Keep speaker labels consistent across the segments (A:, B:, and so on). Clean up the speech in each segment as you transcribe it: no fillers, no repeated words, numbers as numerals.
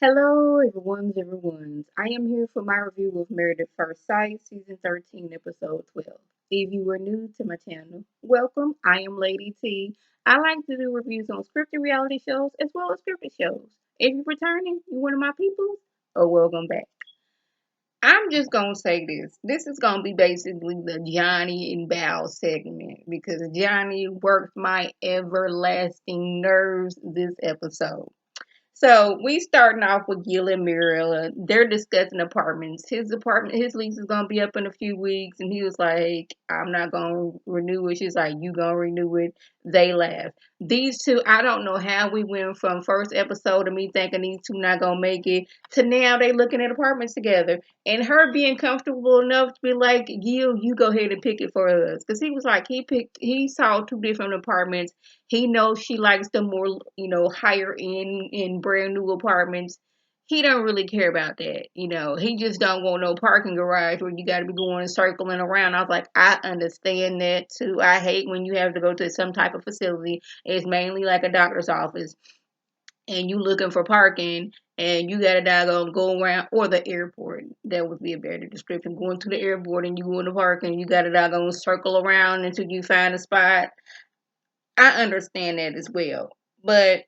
A: Hello, everyone's. I am here for my review of Married at First Sight, Season 13, Episode 12. If you are new to my channel, welcome. I am Lady T. I like to do reviews on scripted reality shows as well as scripted shows. If you're returning, you're one of my people, oh, welcome back. I'm just gonna say this. This is gonna be basically the Johnny and Bao segment because Johnny worked my everlasting nerves this episode. So we starting off with Gil and Mirella. They're discussing apartments. His lease is gonna be up in a few weeks, and he was like, "I'm not gonna renew it." She's like, "You gonna renew it?" They laugh. These two, I don't know how we went from first episode of me thinking these two not gonna make it to now they looking at apartments together, and her being comfortable enough to be like, "Gil, you go ahead and pick it for us," because he was like, he saw two different apartments. He knows she likes the more, higher end in brand new apartments. He don't really care about that. He just don't want no parking garage where you got to be going and circling around. I was like, I understand that too. I hate when you have to go to some type of facility. It's mainly like a doctor's office and you looking for parking and you got to go around, or the airport. That would be a better description. Going to the airport and you go in the parking, you got to circle around until you find a spot. I understand that as well. But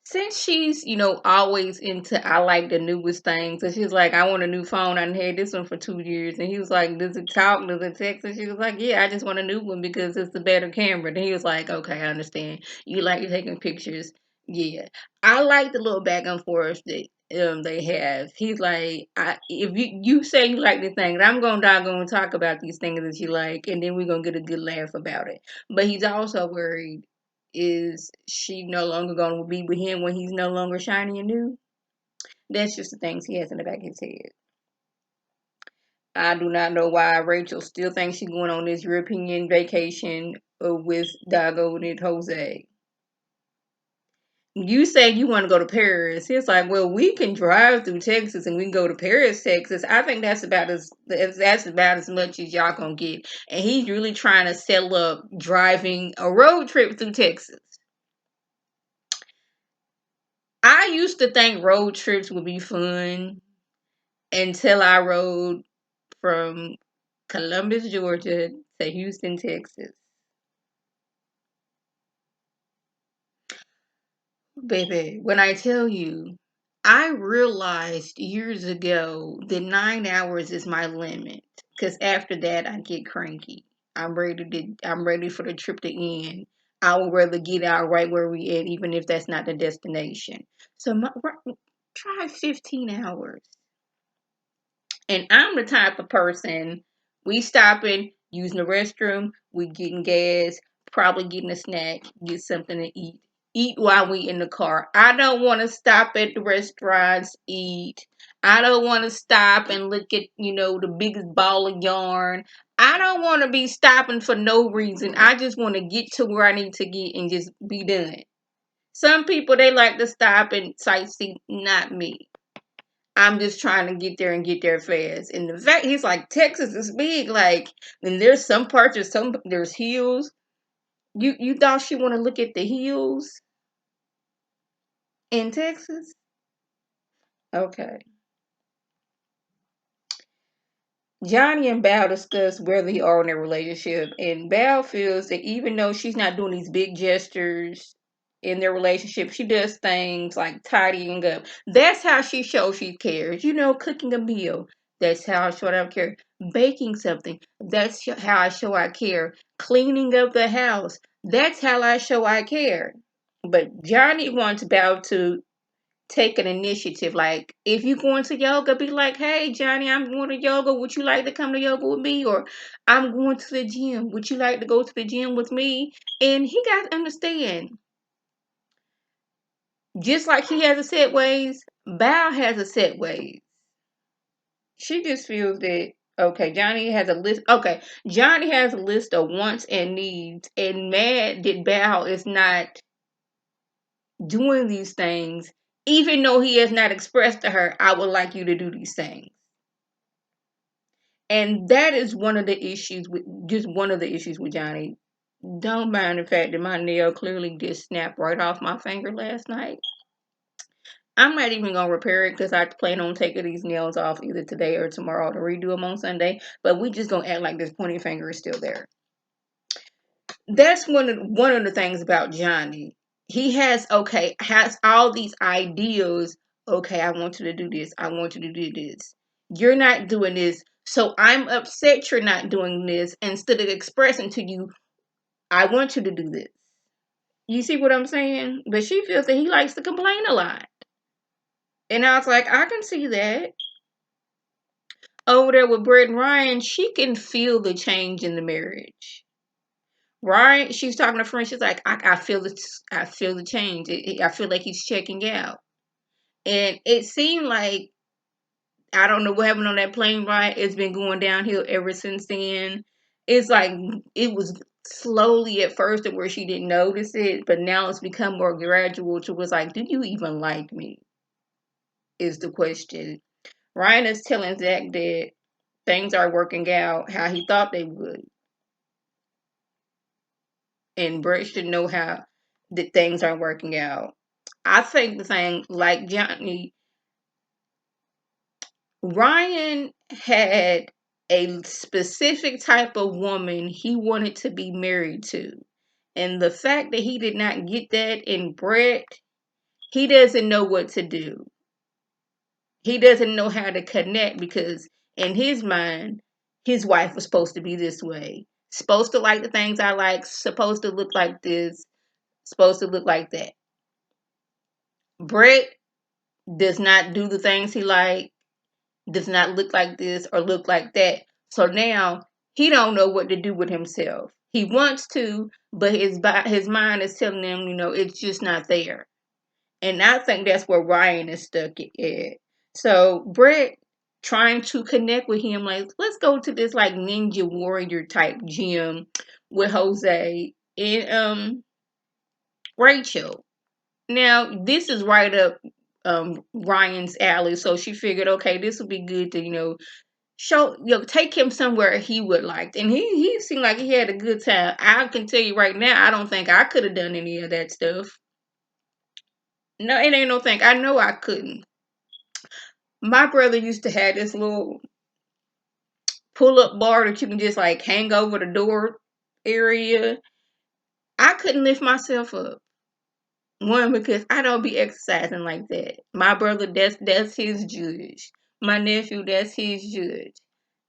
A: since she's, always into I like the newest things, so she's like, I want a new phone. I done had this one for 2 years. And he was like, does it talk? Does it text? And she was like, yeah, I just want a new one because it's a better camera. And he was like, okay, I understand. You like taking pictures. Yeah. I like the little back and forth that they have. He's like, if you say you like the thing, I'm gonna talk about these things that you like, and then we're gonna get a good laugh about it. But he's also worried, is she no longer going to be with him when he's no longer shiny and new? That's just the things he has in the back of his head. I do not know why Rachel still thinks she's going on this European vacation with Dago and Jose. You say you want to go to Paris. It's like, well, we can drive through Texas and we can go to Paris, Texas. I think that's about as much as y'all gonna get. And he's really trying to settle up driving a road trip through Texas. I used to think road trips would be fun until I rode from Columbus, Georgia to Houston, Texas. Baby, when I tell you, I realized years ago that 9 hours is my limit. Because after that, I get cranky. I'm ready for the trip to end. I would rather get out right where we at, even if that's not the destination. So try 15 hours. And I'm the type of person, we stopping, using the restroom, we getting gas, probably getting a snack, get something to eat. Eat while we in the car. I don't want to stop at the restaurants, eat. I don't want to stop and look at, the biggest ball of yarn. I don't want to be stopping for no reason. I just want to get to where I need to get and just be done. Some people, they like to stop and sightsee, not me. I'm just trying to get there and get there fast. And the fact he's like, Texas is big, like, and there's some parts, there's hills. You thought she want to look at the hills in Texas? Okay. Johnny and Bao discuss where they are in their relationship, and Bao feels that even though she's not doing these big gestures in their relationship, she does things like tidying up. That's how she shows she cares. Cooking a meal. That's how I show I care. Baking something. That's how I show I care. Cleaning up the house. That's how I show I care. But Johnny wants Bao to take an initiative. Like, if you're going to yoga, be like, hey, Johnny, I'm going to yoga. Would you like to come to yoga with me? Or I'm going to the gym. Would you like to go to the gym with me? And he got to understand, just like he has a set ways, Bao has a set ways. She just feels that, okay, Johnny has a list. Okay, Johnny has a list of wants and needs, and mad that Bao is not doing these things, even though he has not expressed to her, I would like you to do these things. And that is one of the issues with Johnny. Don't mind the fact that my nail clearly just snapped right off my finger last night. I'm not even gonna repair it because I plan on taking these nails off either today or tomorrow to redo them on Sunday. But we just gonna act like this pointy finger is still there. That's one of the things about Johnny. He has all these ideas. Okay, I want you to do this. I want you to do this. You're not doing this, so I'm upset you're not doing this. Instead of expressing to you, I want you to do this. You see what I'm saying? But she feels that he likes to complain a lot. And I was like, I can see that. Over there with Brett and Ryan, she can feel the change in the marriage. Right? She's talking to a friend. She's like, I feel the change. I feel like he's checking out. And it seemed like, I don't know what happened on that plane ride. It's been going downhill ever since then. It's like, it was slowly at first to where she didn't notice it, but now it's become more gradual to was like, do you even like me? Is the question. Ryan is telling Zach that things are working out how he thought they would. And Brett should know how that things aren't working out. I think the thing, like Johnny, Ryan had a specific type of woman he wanted to be married to. And the fact that he did not get that in Brett, he doesn't know what to do. He doesn't know how to connect because in his mind, his wife was supposed to be this way. Supposed to like the things I like, supposed to look like this, supposed to look like that. Brett does not do the things he like, does not look like this or look like that. So now he don't know what to do with himself. He wants to, but his mind is telling him, it's just not there. And I think that's where Ryan is stuck at. So Brett trying to connect with him, like, let's go to this like ninja warrior type gym with Jose and Rachel. Now this is right up Ryan's alley, so she figured, okay, this would be good to take him somewhere he would like. And he seemed like he had a good time. I can tell you right now, I don't think I could have done any of that stuff. No, it ain't no thing. I know I couldn't. My brother used to have this little pull-up bar that you can just like hang over the door area. I couldn't lift myself up. One, because I don't be exercising like that. My brother, that's his judge. My nephew, that's his judge.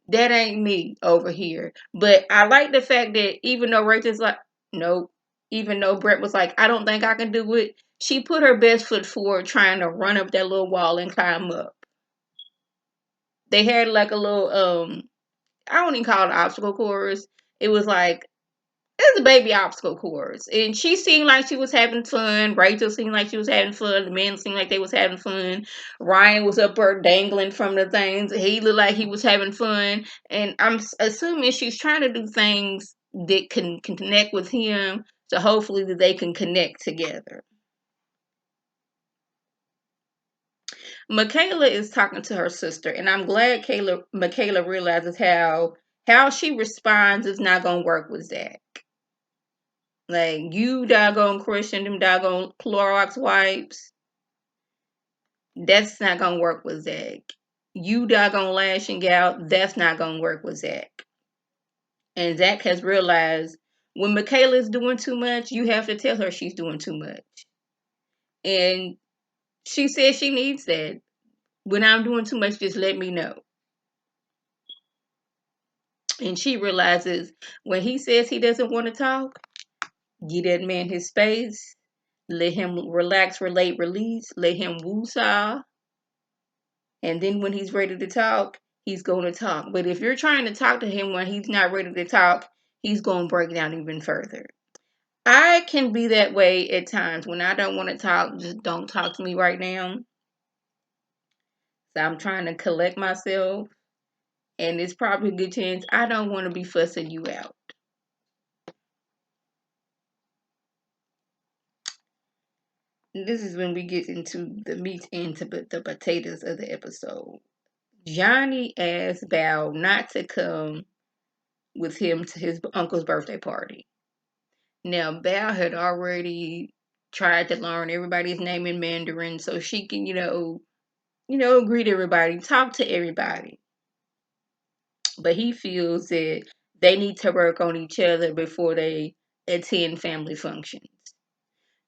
A: That ain't me over here. But I like the fact that even though Rachel's like, nope, even though Brett was like, I don't think I can do it, she put her best foot forward trying to run up that little wall and climb up. They had like a little I don't even call it obstacle course. It was like it was a baby obstacle course. And she seemed like she was having fun. Rachel seemed like she was having fun. The men seemed like they was having fun. Ryan was up there dangling from the things. He looked like he was having fun. And I'm assuming she's trying to do things that can connect with him. So hopefully that they can connect together. Michaela is talking to her sister, and I'm glad Michaela realizes how she responds is not gonna work with Zach. Like, you doggone Christian, them doggone Clorox wipes, that's not gonna work with Zach. You doggone lashing out, that's not gonna work with Zach. And Zach has realized when Michaela is doing too much, you have to tell her she's doing too much. And she says she needs that. When I'm doing too much, just let me know. And she realizes when he says he doesn't want to talk, give that man his space. Let him relax, relate, release. Let him woosah. And then when he's ready to talk, he's going to talk. But if you're trying to talk to him when he's not ready to talk, he's going to break down even further. I can be that way at times. When I don't want to talk, just don't talk to me right now. So I'm trying to collect myself. And it's probably a good chance I don't want to be fussing you out. This is when we get into the meat and the potatoes of the episode. Johnny asked Val not to come with him to his uncle's birthday party. Now, Bao had already tried to learn everybody's name in Mandarin so she can, greet everybody, talk to everybody. But he feels that they need to work on each other before they attend family functions.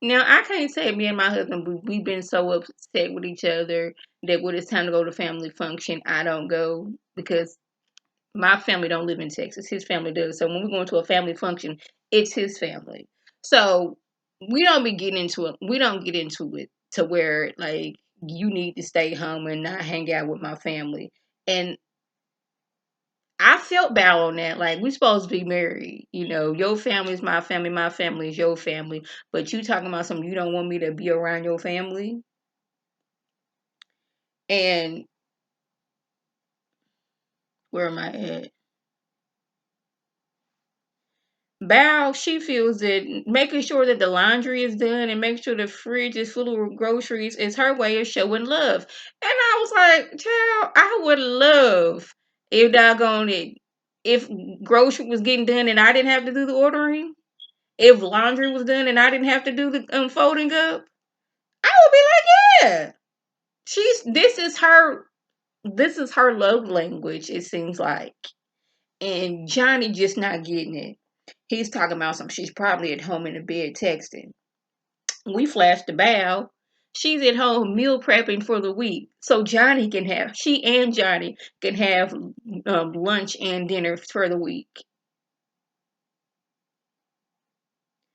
A: Now, I can't say me and my husband, we've been so upset with each other that when it's time to go to family function, I don't go because my family don't live in Texas. His family does. So when we go into a family function, it's his family. So we don't be getting into it. We don't get into it to where like you need to stay home and not hang out with my family. And I felt bad on that. Like we supposed to be married. Your family is my family is your family. But you talking about something you don't want me to be around your family. And where am I at? Bao, she feels that making sure that the laundry is done and make sure the fridge is full of groceries is her way of showing love. And I was like, child, I would love if doggone it, if grocery was getting done and I didn't have to do the ordering. If laundry was done and I didn't have to do the folding up, I would be like, yeah. She's this is her love language, it seems like. And Johnny just not getting it. He's talking about some she's probably at home in the bed texting. We flashed the bow. She's at home meal prepping for the week. So she and Johnny can have lunch and dinner for the week.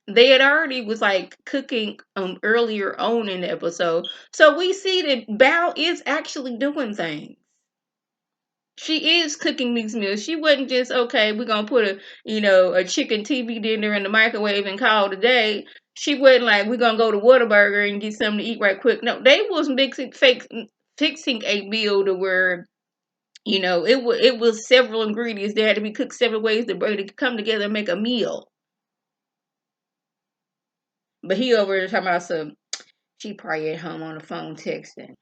A: They had already was like cooking earlier on in the episode. So we see that Bao is actually doing things. She is cooking these meals. She wasn't just okay. We're gonna put a chicken TV dinner in the microwave and call it a day. She wasn't like we're gonna go to Whataburger and get something to eat right quick. No, they was fixing a meal to where it was several ingredients. They had to be cooked several ways to come together and make a meal. But he over there talking about some. She probably at home on the phone texting.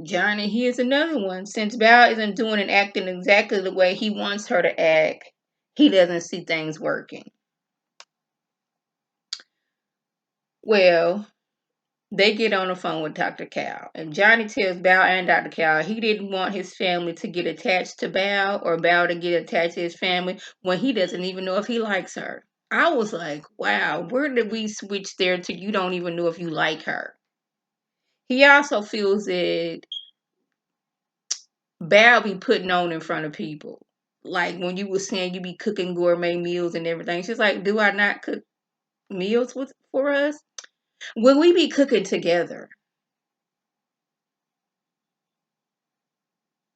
A: Johnny, here's another one. Since Val isn't doing and acting exactly the way he wants her to act, he doesn't see things working. Well, they get on the phone with Dr. Cal, and Johnny tells Val and Dr. Cal he didn't want his family to get attached to Val or Val to get attached to his family when he doesn't even know if he likes her. I was like, wow, where did we switch there to you don't even know if you like her? He also feels that Val be putting on in front of people. Like when you were saying you be cooking gourmet meals and everything. She's like, do I not cook meals for us? Will we be cooking together?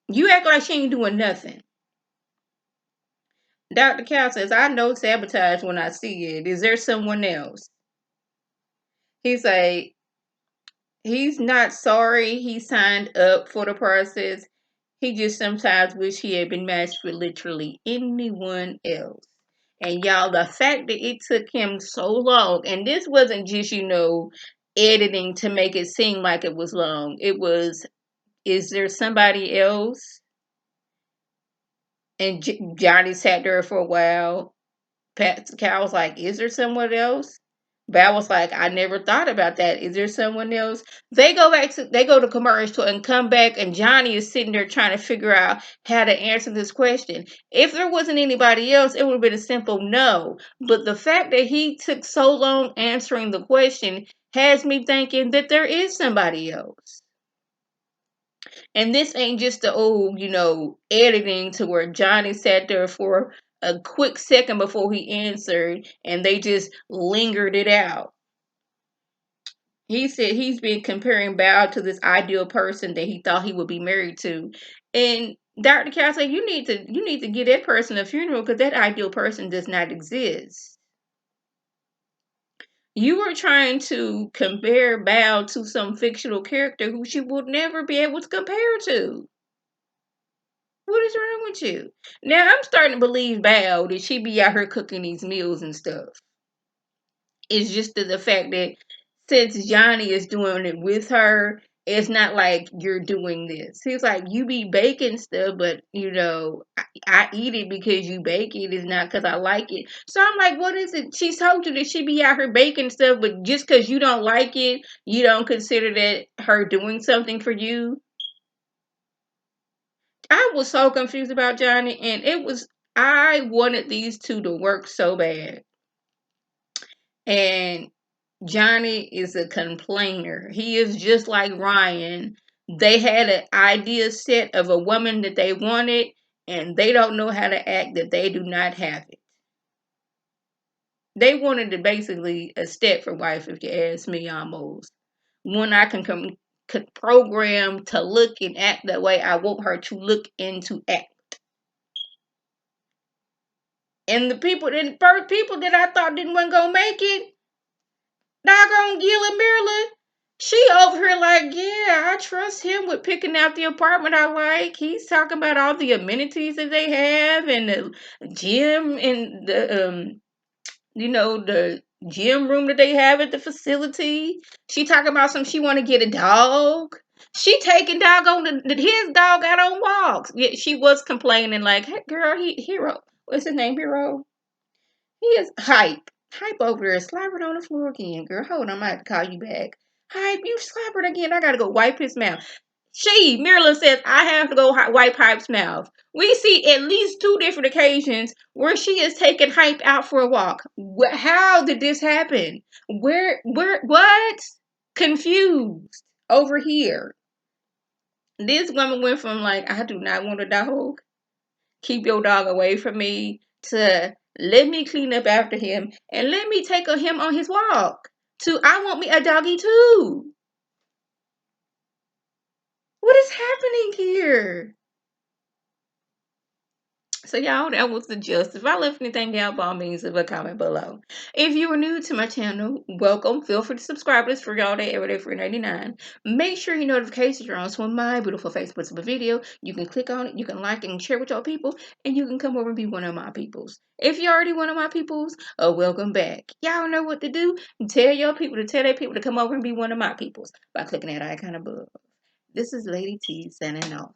A: You act like she ain't doing nothing. Dr. Cal says, I know sabotage when I see it. Is there someone else? He's like, he's not sorry he signed up for the process. He just sometimes wish he had been matched with literally anyone else. And y'all, the fact that it took him so long, and this wasn't just, editing to make it seem like it was long. It was, is there somebody else? And Johnny sat there for a while. Pat Cal was like, is there someone else? Val was like, I never thought about that. Is there someone else? They go to commercial and come back, and Johnny is sitting there trying to figure out how to answer this question. If there wasn't anybody else, it would have been a simple no. But the fact that he took so long answering the question has me thinking that there is somebody else. And this ain't just the old, editing to where Johnny sat there for a quick second before he answered and they just lingered it out. He said he's been comparing Bao to this ideal person that he thought he would be married to. And Dr. Cal said, you need to give that person a funeral because that ideal person does not exist. You are trying to compare Bao to some fictional character who she will never be able to compare to. What is wrong with you? Now I'm starting to believe Bao that she be out here cooking these meals and stuff. It's just the fact that since Johnny is doing it with her, it's not like you're doing this. He's like, you be baking stuff, but I eat it because you bake it. It's not because I like it. So I'm like, what is it? She told you that she be out here baking stuff, but just because you don't like it, you don't consider that her doing something for you. I was so confused about Johnny, and I wanted these two to work so bad. And Johnny is a complainer. He is just like Ryan. They had an idea set of a woman that they wanted, and they don't know how to act that they do not have it. They wanted to basically a Stepford wife, if you ask me, almost. When I could program to look and act the way I want her to look and to act. And the first people that I thought didn't want to make it, doggone Gila Mirla, she over here like, yeah, I trust him with picking out the apartment I like. He's talking about all the amenities that they have and the gym and the gym room that they have at the facility. She talking about she want to get a dog. She taking his dog out on walks. Yeah, she was complaining like, hey, girl, Hero. What's his name, Hero? He is hype. Hype over there, slapping on the floor again, girl. Hold on, I'm gonna have to call you back. Hype, you slappered again. I gotta go wipe his mouth. Marilyn says, I have to go wipe Hype's mouth. We see at least 2 different occasions where she is taking Hype out for a walk. How did this happen? What? Confused over here. This woman went from like, I do not want a dog, keep your dog away from me, to let me clean up after him and let me take him on his walk, to I want me a doggy too. What is happening here? So y'all, that was the gist. If I left anything out, by all means, leave a comment below. If you are new to my channel, welcome. Feel free to subscribe. It's free all day, every day, free 99. Make sure your notifications are on. So when my beautiful face puts up a video, you can click on it, you can like and share with your people, and you can come over and be one of my peoples. If you're already one of my peoples, welcome back. Y'all know what to do. Tell your people to tell their people to come over and be one of my peoples by clicking that icon above. This is Lady T signing off.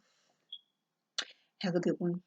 A: Have a good one.